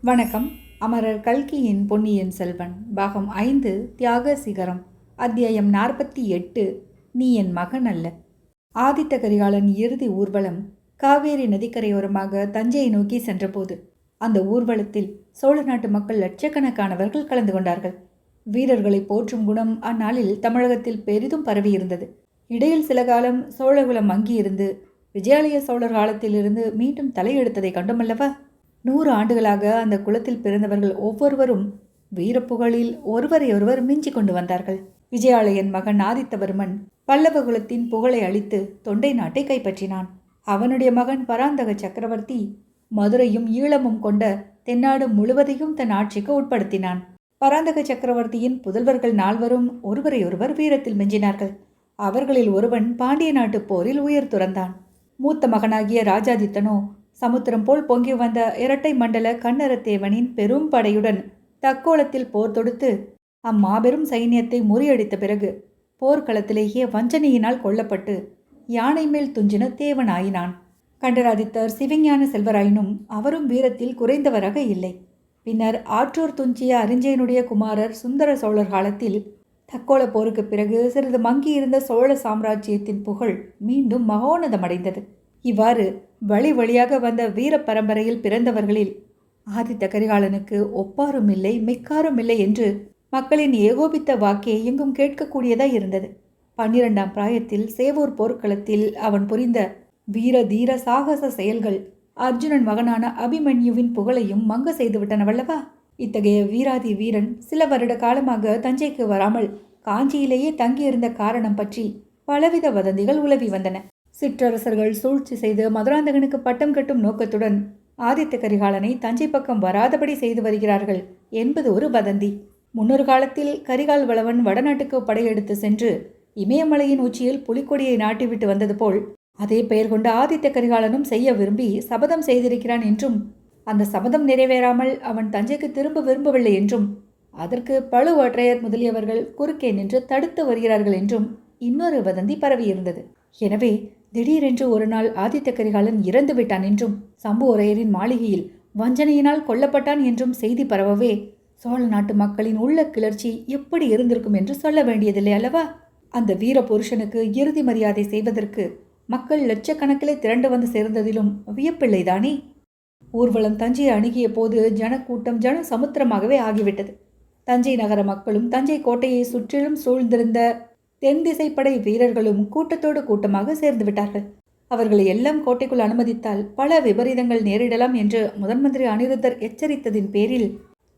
வணக்கம். அமரர் கல்கியின் பொன்னியின் செல்வன் பாகம் 5 தியாக சிகரம் அத்தியாயம் 48 நீ என் மகன் அல்ல. ஆதித்த கரிகாலன் இறுதி ஊர்வலம் காவேரி நதிக்கரையோரமாக தஞ்சையை நோக்கி சென்றபோது அந்த ஊர்வலத்தில் சோழ நாட்டு மக்கள் லட்சக்கணக்கானவர்கள் கலந்து கொண்டார்கள். வீரர்களை போற்றும் குணம் அந்நாளில் தமிழகத்தில் பெரிதும் பரவியிருந்தது. இடையில் சில காலம் சோழகுலம் மங்கியிருந்து விஜயாலய சோழர் காலத்திலிருந்து மீண்டும் தலையெடுத்ததை கண்டுமல்லவா? 100 ஆண்டுகளாக அந்த குலத்தில் பிறந்தவர்கள் ஒவ்வொருவரும் வீரப்புகழில் ஒருவரையொருவர் மிஞ்சி கொண்டு வந்தார்கள். விஜயாலயன் மகன் ஆதித்தவர்மன் பல்லவ குலத்தின் புகழை அழித்து தொண்டை நாட்டை கைப்பற்றினான். அவனுடைய மகன் பராந்தக சக்கரவர்த்தி மதுரையும் ஈழமும் கொண்ட தென்னாடு முழுவதையும் தன் ஆட்சிக்கு உட்படுத்தினான். பராந்தக சக்கரவர்த்தியின் புதல்வர்கள் 4வரும் ஒருவரையொருவர் வீரத்தில் மிஞ்சினார்கள். அவர்களில் ஒருவன் பாண்டிய நாட்டு போரில் உயிர் துறந்தான். மூத்த மகனாகிய ராஜாதித்தனோ சமுத்திரம் போல் பொங்கி வந்த இரட்டை மண்டல கண்ணரத்தேவனின் பெரும் படையுடன் தக்கோலத்தில் போர் தொடுத்து அம்மாபெரும் சைன்யத்தை முறியடித்த பிறகு போர்க்களத்திலேயே வஞ்சனையினால் கொல்லப்பட்டு யானை மேல் துஞ்சின தேவனாயினான். கண்டராதித்தர் சிவஞான செல்வராயினும் அவரும் வீரத்தில் குறைந்தவராக இல்லை. பின்னர் ஆற்றூர் துஞ்சிய அரிஞ்சயனுடைய குமாரர் சுந்தர சோழர் காலத்தில் தக்கோல போருக்கு பிறகு சிறிது மங்கியிருந்த சோழ சாம்ராஜ்யத்தின் புகழ் மீண்டும் மகோன்னதமடைந்தது. இவ்வாறு வழி வழியாக வந்த வீர பரம்பரையில் பிறந்தவர்களில் ஆதித்த கரிகாலனுக்கு ஒப்பாரும் இல்லை மிக்காரும் இல்லை என்று மக்களின் ஏகோபித்த வாக்கே எங்கும் கேட்கக்கூடியதாய் இருந்தது. 12ஆம் பிராயத்தில் சேவூர் போர்க்களத்தில் அவன் புரிந்த வீர தீர சாகச செயல்கள் அர்ஜுனன் மகனான அபிமன்யுவின் புகழையும் மங்க செய்துவிட்டனவல்லவா? இத்தகைய வீராதி வீரன் சில வருட காலமாக தஞ்சைக்கு வராமல் காஞ்சியிலேயே தங்கியிருந்த காரணம் பற்றி பலவித வதந்திகள் உலவி வந்தன. சிற்றரசர்கள் சூழ்ச்சி செய்து மதுராந்தகனுக்கு பட்டம் கட்டும் நோக்கத்துடன் ஆதித்த கரிகாலனை தஞ்சை பக்கம் வராதபடி செய்து வருகிறார்கள் என்பது ஒரு வதந்தி. முன்னொரு காலத்தில் கரிகால் வளவன் வடநாட்டுக்கு படையெடுத்து சென்று இமயமலையின் உச்சியில் புலிக்கொடியை நாட்டிவிட்டு வந்தது போல் அதே பெயர் கொண்ட ஆதித்த கரிகாலனும் செய்ய விரும்பி சபதம் செய்திருக்கிறான் என்றும் அந்த சபதம் நிறைவேறாமல் அவன் தஞ்சைக்கு திரும்ப விரும்பவில்லை என்றும் அதற்கு பழுவேற்றையர் முதலியவர்கள் குறுக்கே நின்று தடுத்து வருகிறார்கள் என்றும் இன்னொரு வதந்தி பரவியிருந்தது. எனவே திடீரென்று ஒரு நாள் ஆதித்த கரிகாலன் இறந்து விட்டான் என்றும் சம்புவரையரின் மாளிகையில் வஞ்சனையினால் கொல்லப்பட்டான் என்றும் செய்தி பரவவே சோழ நாட்டு மக்களின் உள்ள கிளர்ச்சி எப்படி இருந்திருக்கும் என்று சொல்ல வேண்டியதில்லை அல்லவா? அந்த வீர புருஷனுக்கு இறுதி மரியாதை செய்வதற்கு மக்கள் லட்சக்கணக்கிலே திரண்டு வந்து சேர்ந்ததிலும் வியப்பில்லைதானே? ஊர்வலம் தஞ்சையை அணுகிய போது ஜனக்கூட்டம் ஜன சமுத்திரமாகவே ஆகிவிட்டது. தஞ்சை நகர மக்களும் தஞ்சை கோட்டையை சுற்றிலும் சூழ்ந்திருந்த தென் திசைப்படை வீரர்களும் கூட்டத்தோடு கூட்டமாக சேர்ந்து விட்டார்கள். அவர்களை எல்லாம் கோட்டைக்குள் அனுமதித்தால் பல விபரீதங்கள் நேரிடலாம் என்று முதன்மந்திரி அனிருத்தர் எச்சரித்ததின் பேரில்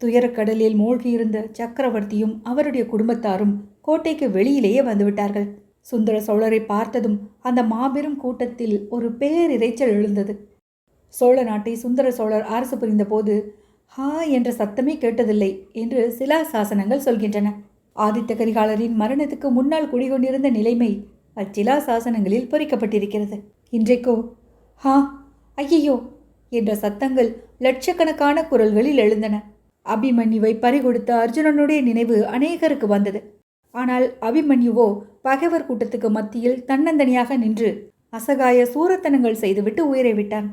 துயரக்கடலில் மூழ்கியிருந்த சக்கரவர்த்தியும் அவருடைய குடும்பத்தாரும் கோட்டைக்கு வெளியிலேயே வந்துவிட்டார்கள். சுந்தர சோழரை பார்த்ததும் அந்த மாபெரும் கூட்டத்தில் ஒரு பேரிரைச்சல் எழுந்தது. சோழ நாட்டை சுந்தர சோழர் அரசு புரிந்த போது ஹா என்ற சத்தமே கேட்டதில்லை என்று சிலா சாசனங்கள் சொல்கின்றன. ஆதித்த கரிகாலரின் மரணத்துக்கு முன்னால் குடிகொண்டிருந்த நிலைமை அச்சிலா சாசனங்களில் பொறிக்கப்பட்டிருக்கிறது. இன்றைக்கோ ஹா ஐயையோ என்ற சத்தங்கள் லட்சக்கணக்கான குரல்களில் எழுந்தன. அபிமன்யுவை பறிகொடுத்த அர்ஜுனனுடைய நினைவு அநேகருக்கு வந்தது. ஆனால் அபிமன்யுவோ பகைவர் கூட்டத்துக்கு மத்தியில் தன்னந்தனியாக நின்று அசகாய சூரத்தனங்கள் செய்துவிட்டு உயிரை விட்டான்.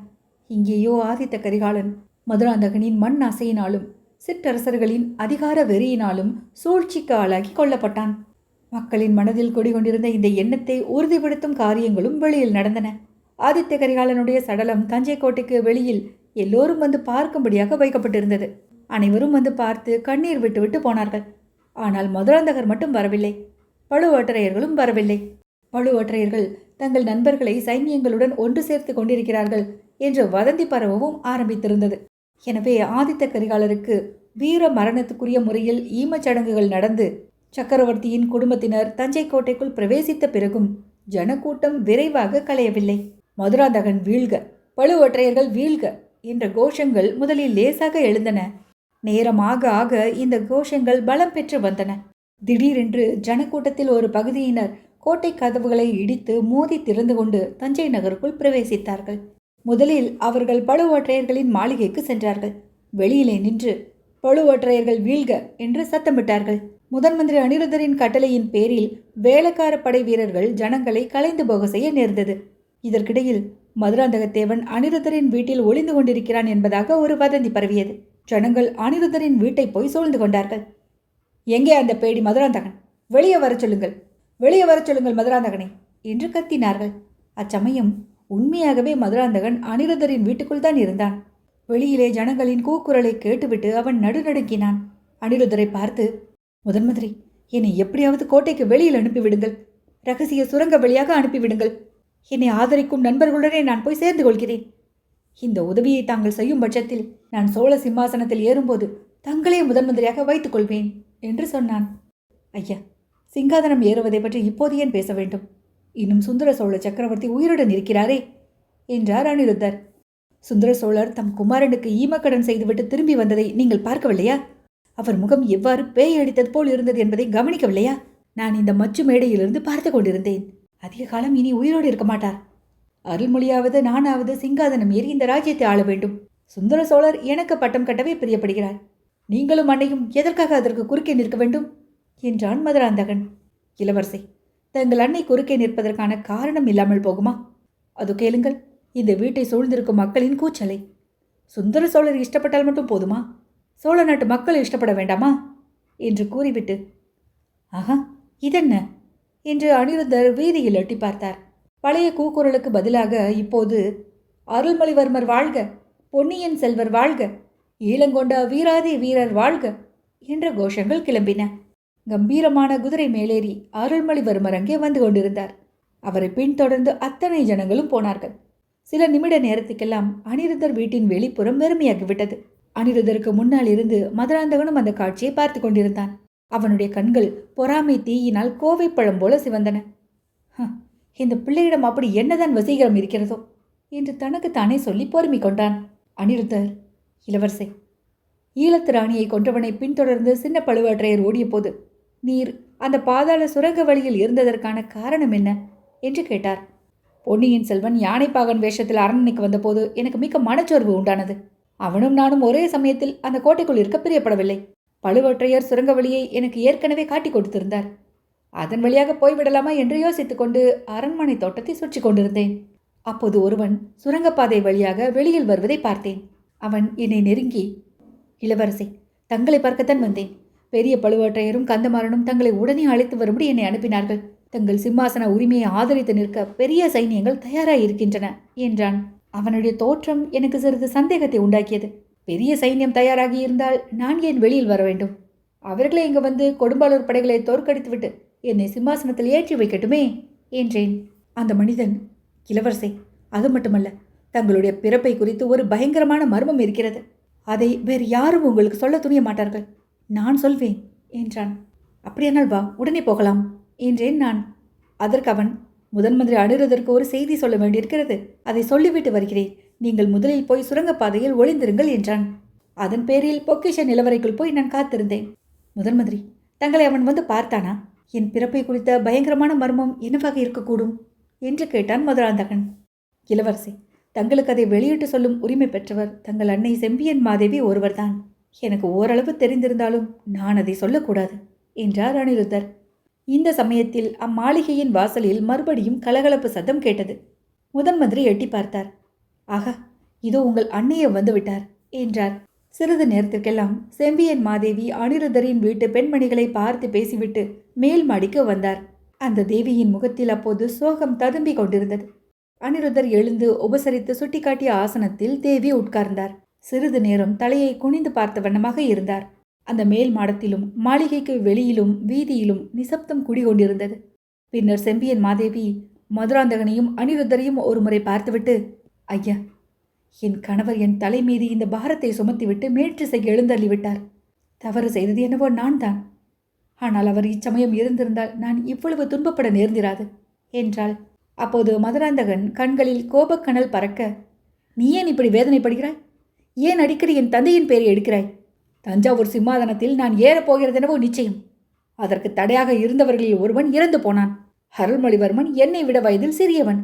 இங்கேயோ ஆதித்த கரிகாலன் மதுராந்தகனின் மண் அசையினாலும் சிற்றரசர்களின் அதிகார வெறியினாலும் சூழ்ச்சிக்கு ஆளாகி கொல்லப்பட்டான். மக்களின் மனதில் குடிகொண்டிருந்த இந்த எண்ணத்தை உறுதிப்படுத்தும் காரியங்களும் வெளியில் நடந்தன. ஆதித்த கரிகாலனுடைய சடலம் தஞ்சை கோட்டைக்கு வெளியில் எல்லோரும் வந்து பார்க்கும்படியாக வைக்கப்பட்டிருந்தது. அனைவரும் வந்து பார்த்து கண்ணீர் விட்டு போனார்கள். ஆனால் மதுராந்தகர் மட்டும் வரவில்லை. பழுவேட்டரையர்களும் வரவில்லை. பழுவேட்டரையர்கள் தங்கள் நண்பர்களை சைன்யங்களுடன் ஒன்று சேர்த்து கொண்டிருக்கிறார்கள் என்று வதந்தி பரவவும் ஆரம்பித்திருந்தது. எனவே ஆதித்த கரிகாலருக்கு வீர மரணத்துக்குரிய முறையில் ஈமச்சடங்குகள் நடந்து சக்கரவர்த்தியின் குடும்பத்தினர் தஞ்சை கோட்டைக்குள் பிரவேசித்த பிறகும் ஜனக்கூட்டம் விரைவாக களையவில்லை. மதுராந்தகன் வீழ்க, பழுவேற்றையர்கள் வீழ்க என்ற கோஷங்கள் முதலில் லேசாக எழுந்தன. நேரமாக ஆக இந்த கோஷங்கள் பலம் பெற்று வந்தன. திடீரென்று ஜனக்கூட்டத்தில் ஒரு பகுதியினர் கோட்டை கதவுகளை இடித்து மோதி திறந்து கொண்டு தஞ்சை நகருக்குள் பிரவேசித்தார்கள். முதலில் அவர்கள் பழுவேற்றையர்களின் மாளிகைக்கு சென்றார்கள். வெளியிலே நின்று பழுவேற்றையர்கள் வீழ்க என்று சத்தமிட்டார்கள். முதன்மந்திரி அனிருத்தரின் கட்டளையின் பேரில் வேளக்கார படை வீரர்கள் ஜனங்களை கலைந்து போக செய்ய நேர்ந்தது. இதற்கிடையில் மதுராந்தகத்தேவன் அனிருத்தரின் வீட்டில் ஒளிந்து கொண்டிருக்கிறான் என்பதாக ஒரு வதந்தி பரவியது. ஜனங்கள் அனிருத்தரின் வீட்டை போய் சூழ்ந்து கொண்டார்கள். எங்கே அந்த பேடி மதுராந்தகன்? வெளியே வரச் சொல்லுங்கள், வெளியே வரச் சொல்லுங்கள் மதுராந்தகனை என்று கத்தினார்கள். அச்சமயம் உண்மையாகவே மதுராந்தகன் அனிருத்தரின் வீட்டுக்குள் தான் இருந்தான். வெளியிலே ஜனங்களின் கூக்குரலை கேட்டுவிட்டு அவன் நடுநடுங்கினான். அனிருத்தரை பார்த்து, முதன்மந்திரி, என்னை எப்படியாவது கோட்டைக்கு வெளியில் அனுப்பிவிடுங்கள், ரகசிய சுரங்க வழியாக அனுப்பிவிடுங்கள். என்னை ஆதரிக்கும் நண்பர்களுடனே நான் போய் சேர்ந்து கொள்கிறேன். இந்த உதவியை தாங்கள் செய்யும் பட்சத்தில் நான் சோழ சிம்மாசனத்தில் ஏறும்போது தங்களே முதன்மந்திரியாக வைத்துக் கொள்வேன் என்று சொன்னான். ஐயா, சிங்காதனம் ஏறுவதை பற்றி இப்போது ஏன் பேச வேண்டும்? இன்னும் சுந்தர சோழ சக்கரவர்த்தி உயிருடன் இருக்கிறாரே என்றார் அனிருத்தர். சுந்தர சோழர் தம் குமாரனுக்கு ஈமக்கடன் செய்துவிட்டு திரும்பி வந்ததை நீங்கள் பார்க்கவில்லையா? அவர் முகம் எவ்வாறு பேய் அடித்தது போல் இருந்தது என்பதை கவனிக்கவில்லையா? நான் இந்த மச்சு மேடையிலிருந்து பார்த்து கொண்டிருந்தேன். அதிக காலம் இனி உயிரோடு இருக்க மாட்டார். அருள்மொழியாவது நானாவது சிங்காதனம் ஏறி இந்த ராஜ்யத்தை ஆள வேண்டும். சுந்தர சோழர் எனக்கு பட்டம் கட்டவே பிரியப்படுகிறார். நீங்களும் அன்னையும் எதற்காக அதற்கு குறுக்கே நிற்க வேண்டும் என்றான் மதுராந்தகன். இளவரசி, தங்கள் அன்னை குறுக்கே நிற்பதற்கான காரணம் இல்லாமல் போகுமா? அது கேளுங்கள், இந்த வீட்டை சூழ்ந்திருக்கும் மக்களின் கூச்சலை. சுந்தர சோழர் இஷ்டப்பட்டால் மட்டும் போதுமா? சோழ நாட்டு மக்கள் இஷ்டப்பட வேண்டாமா என்று கூறிவிட்டு, ஆஹா, இதென்ன என்று அனிருத்தர் வீதியில் எட்டி பார்த்தார். பழைய கூக்குரலுக்கு பதிலாக இப்போது அருள்மொழிவர்மர் வாழ்க, பொன்னியின் செல்வர் வாழ்க, ஈழங்கொண்ட வீராதி வீரர் வாழ்க என்ற கோஷங்கள் கிளம்பின. கம்பீரமான குதிரை மேலேறி அருள்மொழிவர்மர் அங்கே வந்து கொண்டிருந்தார். அவரை பின்தொடர்ந்து அத்தனை ஜனங்களும் போனார்கள். சில நிமிட நேரத்துக்கெல்லாம் அனிருத்தர் வீட்டின் வெளிப்புறம் வெறுமையாகிவிட்டது. அனிருத்தருக்கு முன்னால் இருந்து மதுராந்தகனும் அந்த காட்சியை பார்த்து கொண்டிருந்தான். அவனுடைய கண்கள் பொறாமை தீயினால் கோவைப்பழம் போல சிவந்தன. இந்த பிள்ளையிடம் அப்படி என்னதான் வசீகரம் இருக்கிறதோ என்று தனக்குத்தானே சொல்லி பொறுமை கொண்டான். அனிருத்தர், இளவரசே, ஈழத்து ராணியை கொன்றவனை பின்தொடர்ந்து சின்ன பழுவேற்றையர் ஓடிய போது நீர் அந்த பாதாள சுரங்க வழியில் இருந்ததற்கான காரணம் என்ன என்று கேட்டார். பொன்னியின் செல்வன் யானைப்பாகன் வேஷத்தில் அரண்மனைக்கு வந்தபோது எனக்கு மிக்க மனச்சோர்வு உண்டானது. அவனும் நானும் ஒரே சமயத்தில் அந்த கோட்டைக்குள் இருக்க பிரியப்படவில்லை. பழுவேற்றையர் சுரங்க வழியை எனக்கு ஏற்கனவே காட்டி கொடுத்திருந்தார். அதன் வழியாக போய்விடலாமா என்று யோசித்துக் கொண்டு அரண்மனை தோட்டத்தை சுற்றி கொண்டிருந்தேன். அப்போது ஒருவன் சுரங்கப்பாதை வழியாக வெளியில் வருவதை பார்த்தேன். அவன் என்னை நெருங்கி, இளவரசே, தங்களை பார்க்கத்தான் வந்தேன். பெரிய பழுவேற்றையரும் கந்தமாறனும் தங்களை உடனே அழைத்து வரும்படி என்னை அனுப்பினார்கள். தங்கள் சிம்மாசன உரிமையை ஆதரித்து நிற்க பெரிய சைனியங்கள் தயாராகியிருக்கின்றன என்றான். அவனுடைய தோற்றம் எனக்கு சிறிது சந்தேகத்தை உண்டாக்கியது. பெரிய சைன்யம் தயாராகி இருந்தால் நான் ஏன் வெளியில் வர வேண்டும்? அவர்களே இங்கு வந்து கொடும்பாளூர் படைகளை தோற்கடித்துவிட்டு என்னை சிம்மாசனத்தில் ஏற்றி வைக்கட்டுமே என்றேன். அந்த மனிதன், இளவரசே, அது மட்டுமல்ல, தங்களுடைய பிறப்பை குறித்து ஒரு பயங்கரமான மர்மம் இருக்கிறது. அதை வேறு யாரும் உங்களுக்கு சொல்ல துணிய மாட்டார்கள். நான் சொல்வேன் என்றான். அப்படியானால் வா, உடனே போகலாம் என்றேன் நான். அதற்கு அவன், முதன்மந்திரி அனிருத்தருக்கு ஒரு செய்தி சொல்ல வேண்டியிருக்கிறது, அதை சொல்லிவிட்டு வருகிறேன். நீங்கள் முதலில் போய் சுரங்கப்பாதையில் ஒளிந்திருங்கள் என்றான். அதன் பேரில் பொக்கிஷ நிலவரைக்குள் போய் நான் காத்திருந்தேன். முதன்மந்திரி, தங்களை அவன் வந்து பார்த்தானா? என் பிறப்பை குறித்த பயங்கரமான மர்மம் என்னவாக இருக்கக்கூடும் என்று கேட்டான் மதுராந்தகன். இளவரசி, தங்களுக்கு அதை வெளியிட்டு சொல்லும் உரிமை பெற்றவர் தங்கள் அன்னை செம்பியன் மாதேவி ஒருவர்தான். எனக்கு ஓரளவு தெரிந்திருந்தாலும் நான் அதை சொல்லக்கூடாது என்றார் அனிருத்தர். இந்த சமயத்தில் அம்மாளிகையின் வாசலில் மறுபடியும் கலகலப்பு சத்தம் கேட்டது. முதன்மந்திரி எட்டி பார்த்தார். ஆகா, இதோ உங்கள் அன்னையை வந்துவிட்டார் என்றார். சிறிது நேரத்திற்கெல்லாம் செம்பியன் மாதேவி அனிருத்தரின் வீட்டு பெண்மணிகளை பார்த்து பேசிவிட்டு மேல் மாடிக்கு வந்தார். அந்த தேவியின் முகத்தில் அப்போது சோகம் ததும்பி கொண்டிருந்தது. அனிருத்தர் எழுந்து உபசரித்து சுட்டிக்காட்டிய ஆசனத்தில் தேவி உட்கார்ந்தார். சிறிது நேரம் தலையை குனிந்து பார்த்த வண்ணமாக இருந்தார். அந்த மேல் மாடத்திலும் மாளிகைக்கு வெளியிலும் வீதியிலும் நிசப்தம் குடிகொண்டிருந்தது. பின்னர் செம்பியன் மாதேவி மதுராந்தகனையும் அனிருத்தரையும் ஒரு முறை பார்த்துவிட்டு, ஐயா, என் கணவர் என் தலை மீது இந்த பாரத்தை சுமத்திவிட்டு மேற்றிசைக்கு எழுந்தள்ளிவிட்டார். தவறு செய்தது என்னவோ நான் தான். ஆனால் அவர் இச்சமயம் இருந்திருந்தால் நான் இவ்வளவு துன்பப்பட நேர்ந்திராது என்றாள். அப்போது மதுராந்தகன் கண்களில் கோபக்கனல் பறக்க, நீ ஏன் இப்படி வேதனைப்படுகிறாய்? ஏன் அடிக்கடி என் தந்தையின் பெயரை எடுக்கிறாய்? தஞ்சாவூர் சிம்மாதனத்தில் நான் ஏறப்போகிறதெனவோ நிச்சயம். அதற்கு தடையாக இருந்தவர்களில் ஒருவன் இறந்து போனான். அருள்மொழிவர்மன் என்னை விட வயதில் சிறியவன்.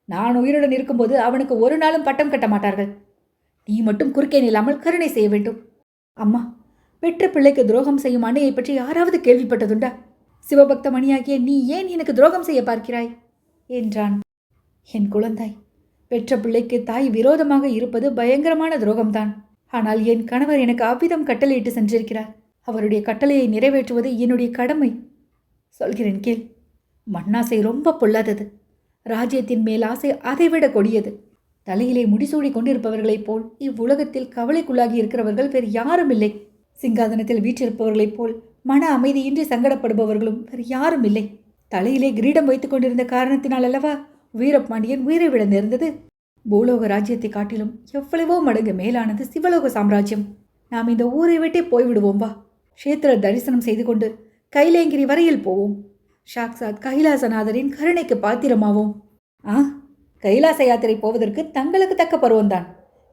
நான் உயிருடன் இருக்கும்போது அவனுக்கு ஒரு நாளும் பட்டம் கட்ட மாட்டார்கள். நீ மட்டும் குறுக்கே நில்லாமல் கருணை செய்ய வேண்டும். அம்மா, பெற்ற பிள்ளைக்கு துரோகம் செய்யும் அன்னையை பற்றி யாராவது கேள்விப்பட்டதுண்டா? சிவபக்த மணியாகிய நீ ஏன் எனக்கு துரோகம் செய்ய பார்க்கிறாய் என்றான். என் குழந்தாய், பெற்ற பிள்ளைக்கு தாய் விரோதமாக இருப்பது பயங்கரமான துரோகம்தான். ஆனால் என் கணவர் எனக்கு அவ்விதம் கட்டளையிட்டு சென்றிருக்கிறார். அவருடைய கட்டளையை நிறைவேற்றுவது என்னுடைய கடமை. சொல்கிறேன் கேள். மண்ணாசை ரொம்ப பொல்லாதது. ராஜ்யத்தின் மேல் ஆசை அதைவிட கொடியது. தலையிலே முடிசூடி கொண்டிருப்பவர்களைப் போல் இவ்வுலகத்தில் கவலைக்குள்ளாகி இருக்கிறவர்கள் வேறு யாரும் இல்லை. சிங்காதனத்தில் வீற்றிருப்பவர்களைப் போல் மன அமைதியின்றி சங்கடப்படுபவர்களும் வேறு யாரும் இல்லை. தலையிலே கிரீடம் வைத்துக் கொண்டிருந்த காரணத்தினால் அல்லவா வீரபாண்டியன் உயிரை விட நேர்ந்தது. பூலோக ராஜ்யத்தை காட்டிலும் எவ்வளவோ மடங்கு மேலானது சிவலோக சாம்ராஜ்யம். நாம் இந்த ஊரை விட்டே போய்விடுவோம் வா. க்ஷேத்திர தரிசனம் செய்து கொண்டு கைலேங்கிரி வரையில் போவோம். சாக்சாத் கைலாசநாதரின் கருணைக்கு பாத்திரமாவோம். கைலாச யாத்திரை போவதற்கு தங்களுக்கு தக்க பருவம்தான்.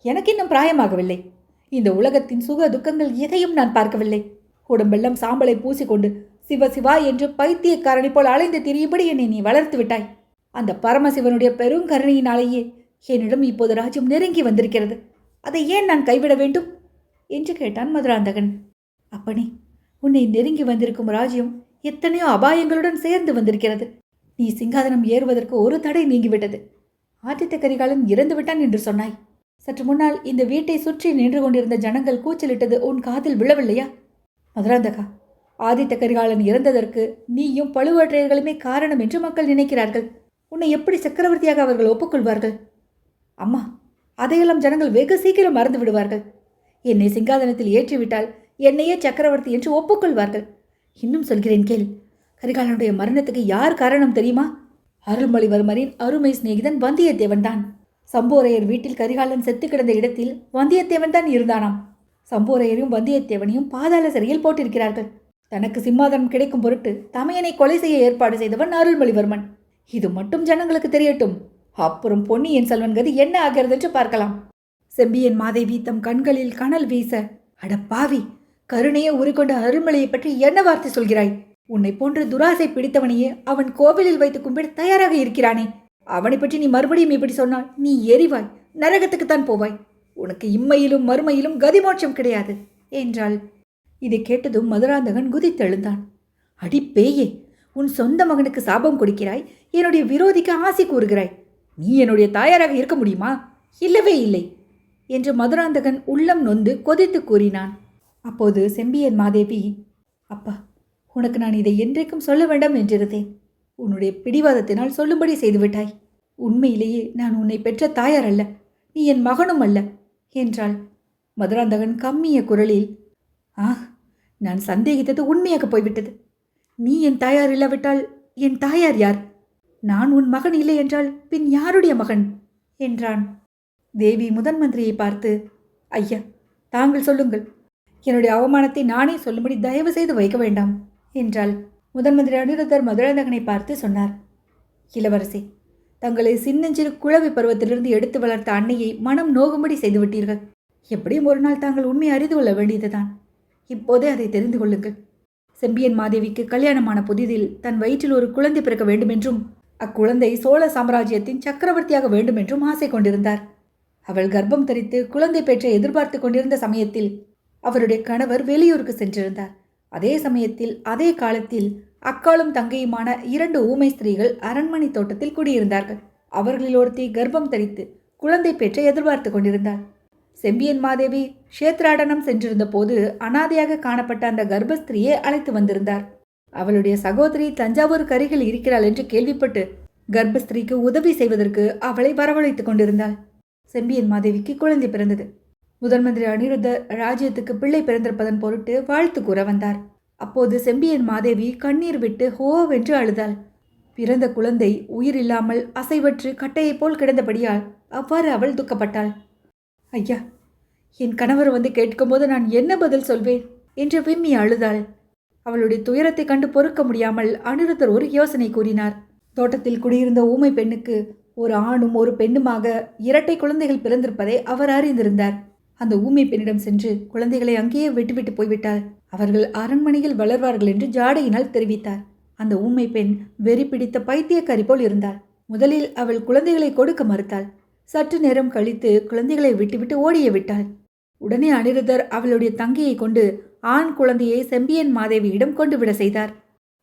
எனக்கு இன்னும் பிராயமாகவில்லை. இந்த உலகத்தின் சுக துக்கங்கள் எதையும் நான் பார்க்கவில்லை. உடம்பெல்லாம் சாம்பலை பூசிக்கொண்டு சிவ சிவா என்று பைத்தியக்காரனை போல் அலைந்து திரியும்படி என்னை நீ வளர்த்து விட்டாய். அந்த பரமசிவனுடைய பெருங்கருணையினாலேயே என்னிடம் இப்போது ராஜ்யம் நெருங்கி வந்திருக்கிறது. அதை ஏன் நான் கைவிட வேண்டும் என்று கேட்டான் மதுராந்தகன். அப்பனே, உன்னை நெருங்கி வந்திருக்கும் ராஜ்யம் எத்தனையோ அபாயங்களுடன் சேர்ந்து வந்திருக்கிறது. நீ சிங்காதனம் ஏறுவதற்கு ஒரு தடை நீங்கிவிட்டது. ஆதித்த கரிகாலன் இறந்து விட்டான் என்று சொன்னாய். சற்று முன்னால் இந்த வீட்டை சுற்றி நின்று கொண்டிருந்த ஜனங்கள் கூச்சலிட்டது உன் காதில் விழவில்லையா? மதுராந்தகா, ஆதித்த கரிகாலன் இறந்ததற்கு நீயும் பழுவேற்றையர்களுமே காரணம் என்று மக்கள் நினைக்கிறார்கள். உன்னை எப்படி சக்கரவர்த்தியாக அவர்கள் ஒப்புக்கொள்வார்கள்? அம்மா, அதையெல்லாம் ஜனங்கள் வெகு சீக்கிரம் மறந்து விடுவார்கள். என்னை சிங்காதனத்தில் ஏற்றிவிட்டால் என்னையே சக்கரவர்த்தி என்று ஒப்புக்கொள்வார்கள். இன்னும் சொல்கிறேன் கேள். கரிகாலனுடைய மரணத்துக்கு யார் காரணம் தெரியுமா? அருள்மொழிவர்மரின் அருமை சிநேகிதன் வந்தியத்தேவன் தான். சம்போரையர் வீட்டில் கரிகாலன் செத்து கிடந்த இடத்தில் வந்தியத்தேவன் தான் இருந்தானாம். சம்போரையரையும் வந்தியத்தேவனையும் பாதாள சிறையில் போட்டிருக்கிறார்கள். தனக்கு சிம்மாதனம் கிடைக்கும் பொருட்டு தமையனை கொலை செய்ய ஏற்பாடு செய்தவன் அருள்மொழிவர்மன். இது மட்டும் ஜனங்களுக்கு தெரியட்டும். அப்புறம் பொன்னியின் செல்வன் கதி என்ன ஆகிறது என்று பார்க்கலாம். செம்பியன் மாதேவி தம் கண்களில் கனல் வீச, அட பாவி, கருணையை உருக்கொண்ட அருள்மொழியை பற்றி என்ன வார்த்தை சொல்கிறாய்? உன்னை போன்று துராசை பிடித்தவனையே அவன் கோவிலில் வைத்து கும்பிட தயாராக இருக்கிறானே, அவனை பற்றி நீ மறுபடியும் இப்படி சொன்னால் நீ எரிவாய், நரகத்துக்குத்தான் போவாய். உனக்கு இம்மையிலும் மறுமையிலும் கதிமோட்சம் கிடையாது என்றாள். இதை கேட்டதும் மதுராந்தகன் குதித்தெழுந்தான். அடி பேயே, உன் சொந்த மகனுக்கு சாபம் கொடுக்கிறாய், என்னுடைய விரோதிக்கு ஆசை கூறுகிறாய். நீ என்னுடைய தாயாராக இருக்க முடியுமா? இல்லவே இல்லை என்று மதுராந்தகன் உள்ளம் நொந்து கொதித்து கூறினான். அப்போது செம்பியன் மாதேவி, அப்பா, உனக்கு நான் இதை என்றைக்கும் சொல்ல வேண்டாம் என்றிருந்தேன். உன்னுடைய பிடிவாதத்தினால் சொல்லும்படி செய்துவிட்டாய். உண்மையிலேயே நான் உன்னை பெற்ற தாயார் அல்ல, நீ என் மகனும் அல்ல என்றாள். மதுராந்தகன் கம்மிய குரலில், நான் சந்தேகித்தது உண்மையாக போய்விட்டது. நீ என் தாயார் இல்லாவிட்டால் என் தாயார் யார்? நான் உன் மகன் இல்லை என்றால் பின் யாருடைய மகன் என்றான். தேவி முதன் மந்திரியை பார்த்து, ஐயா, தாங்கள் சொல்லுங்கள். என்னுடைய அவமானத்தை நானே சொல்லும்படி தயவு செய்து வைக்க வேண்டாம் என்றாள். முதன் மந்திரி அனிருத்தர் மதுராந்தகனை பார்த்து சொன்னார், இளவரசே, தங்களை சின்னஞ்சிறு குழவி பருவத்திலிருந்து எடுத்து வளர்த்த அன்னையை மனம் நோகும்படி செய்துவிட்டீர்கள். எப்படியும் ஒரு நாள் தாங்கள் உண்மை அறிந்து கொள்ள வேண்டியதுதான். இப்போதே அதை தெரிந்து கொள்ளுங்கள். செம்பியன் மாதேவிக்கு கல்யாணமான புதிதில் தன் வயிற்றில் ஒரு குழந்தை பிறக்க வேண்டுமென்றும் அக்குழந்தை சோழ சாம்ராஜ்யத்தின் சக்கரவர்த்தியாக வேண்டுமென்றும் ஆசை கொண்டிருந்தார். அவள் கர்ப்பம் தரித்து குழந்தை பெற்ற எதிர்பார்த்து கொண்டிருந்த சமயத்தில் அவருடைய கணவர் வெளியூருக்கு சென்றிருந்தார். அதே சமயத்தில் அதே காலத்தில் அக்காலும் தங்கையுமான 2 ஊமை ஸ்திரீகள் அரண்மனை தோட்டத்தில் குடியிருந்தார்கள். அவர்களில் ஒருத்தி கர்ப்பம் தரித்து குழந்தை பெற்ற எதிர்பார்த்து கொண்டிருந்தார். செம்பியன் மாதேவி க்ஷேத்ராடனம் சென்றிருந்த போது அனாதையாக காணப்பட்ட அந்த கர்ப்பஸ்திரியை அழைத்து வந்திருந்தார். அவளுடைய சகோதரி தஞ்சாவூருக்கு அருகில் இருக்கிறாள் என்று கேள்விப்பட்டு கர்ப்பஸ்திரிக்கு உதவி செய்வதற்கு அவளை வரவழைத்துக் கொண்டிருந்தாள். செம்பியன் மாதேவிக்கு குழந்தை பிறந்தது. முதன் மந்திரி அனிருத்தர் ராஜ்யத்துக்கு பிள்ளை பிறந்திருப்பதன் பொருட்டு வாழ்த்து கூற வந்தார். அப்போது செம்பியன் மாதேவி கண்ணீர் விட்டு ஹோவென்று அழுதாள். பிறந்த குழந்தை உயிரில்லாமல் அசைவற்று கட்டையைப் போல் கிடந்தபடியால் அவ்வாறு அவள் துக்கப்பட்டாள். ஐயா, என் கணவர் வந்து கேட்கும்போது நான் என்ன பதில் சொல்வேன் என்று விம்மி அழுதாள். அவளுடைய துயரத்தை கண்டு பொறுக்க முடியாமல் அனிருத்தர் ஒரு யோசனை கூறினார். தோட்டத்தில் குடியிருந்த ஊமை பெண்ணுக்கு ஒரு ஆணும் ஒரு பெண்ணுமாக 2 குழந்தைகள் பிறந்திருப்பதை அவர் அறிந்திருந்தார். அந்த ஊமை பெண்ணிடம் சென்று குழந்தைகளை அங்கேயே விட்டுவிட்டு போய்விட்டால் அவர்கள் அரண்மனையில் வளர்வார்கள் என்று ஜாடையினால் தெரிவித்தார். அந்த ஊமை பெண் வெறி பிடித்த பைத்தியக்காரி போல் இருந்தாள். முதலில் அவள் குழந்தைகளை கொடுக்க மறுத்தாள். சற்று நேரம் கழித்து குழந்தைகளை விட்டுவிட்டு ஓடிய விட்டாள். உடனே அனிருத்தர் அவளுடைய தங்கையை கொண்டு ஆண் குழந்தையை செம்பியன் மாதேவியிடம் கொண்டு விட செய்தார்.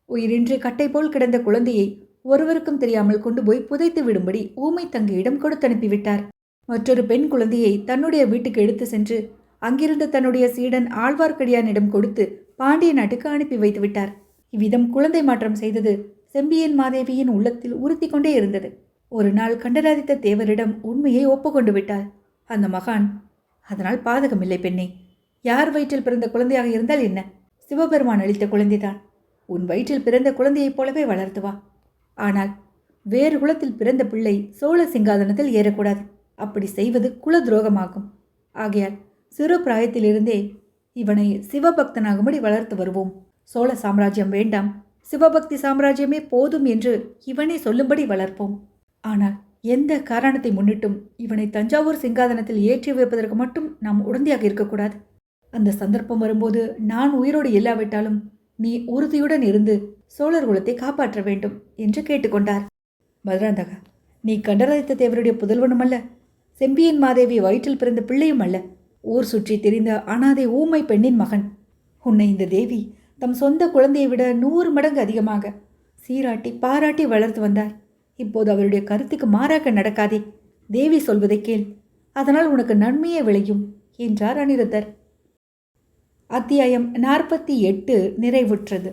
உயிரின்றி கட்டை போல் கிடந்த குழந்தையை ஒருவருக்கும் தெரியாமல் கொண்டு போய் புதைத்து விடும்படி ஊமை தங்கையிடம் கொடுத்தனுப்பிவிட்டார். மற்றொரு பெண் குழந்தையை தன்னுடைய வீட்டுக்கு எடுத்து சென்று அங்கிருந்த தன்னுடைய சீடன் ஆழ்வார்க்கடியானிடம் கொடுத்து பாண்டிய நாட்டுக்கு அனுப்பி வைத்து விட்டார். இவ்விதம் குழந்தை மாற்றம் செய்தது செம்பியன் மாதேவியின் உள்ளத்தில் உறுத்தி கொண்டே இருந்தது. ஒரு நாள் கண்டராதித்த தேவரிடம் உண்மையை ஒப்புக்கொண்டு விட்டாள் அந்த மகான். அதனால் பாதகமில்லை பெண்ணே. யார் வயிற்றில் பிறந்த குழந்தையாக இருந்தால் என்ன? சிவபெருமான் அளித்த குழந்தைதான். உன் வயிற்றில் பிறந்த குழந்தையைப் போலவே வளர்த்து வா. ஆனால் வேறு குலத்தில் பிறந்த பிள்ளை சோழ சிங்காதனத்தில் ஏறக்கூடாது. அப்படி செய்வது குல துரோகமாகும். ஆகையால் சிறு பிராயத்திலிருந்தே இவனை சிவபக்தனாகும்படி வளர்த்து வருவோம். சோழ சாம்ராஜ்யம் வேண்டாம், சிவபக்தி சாம்ராஜ்யமே போதும் என்று இவனை சொல்லும்படி வளர்ப்போம். ஆனால் எந்த காரணத்தை முன்னிட்டும் இவனை தஞ்சாவூர் சிங்காதனத்தில் ஏற்றி வைப்பதற்கு மட்டும் நாம் உடந்தையாக இருக்கக்கூடாது. அந்த சந்தர்ப்பம் வரும்போது நான் உயிரோடு இல்லாவிட்டாலும் நீ உறுதியுடன் இருந்து சோழர் குலத்தை காப்பாற்ற வேண்டும் என்று கேட்டுக்கொண்டார். மதுராந்தகா, நீ கண்டராதித்த தேவருடைய புதல்வனும் அல்ல, செம்பியன் மாதேவி வயிற்றில் பிறந்த பிள்ளையும் அல்ல. ஊர் சுற்றி தெரிந்த அனாதை ஊமை பெண்ணின் மகன். உன்னை இந்த தேவி தம் சொந்த குழந்தையை விட 100 மடங்கு அதிகமாக சீராட்டி பாராட்டி வளர்த்து வந்தார். இப்போது அவருடைய கருத்துக்கு மாறாக நடக்காதே. தேவி சொல்வதை கேள், அதனால் உனக்கு நன்மையே விளையும் என்றார் அனிருத்தர். அத்தியாயம் 48 நிறைவுற்றது.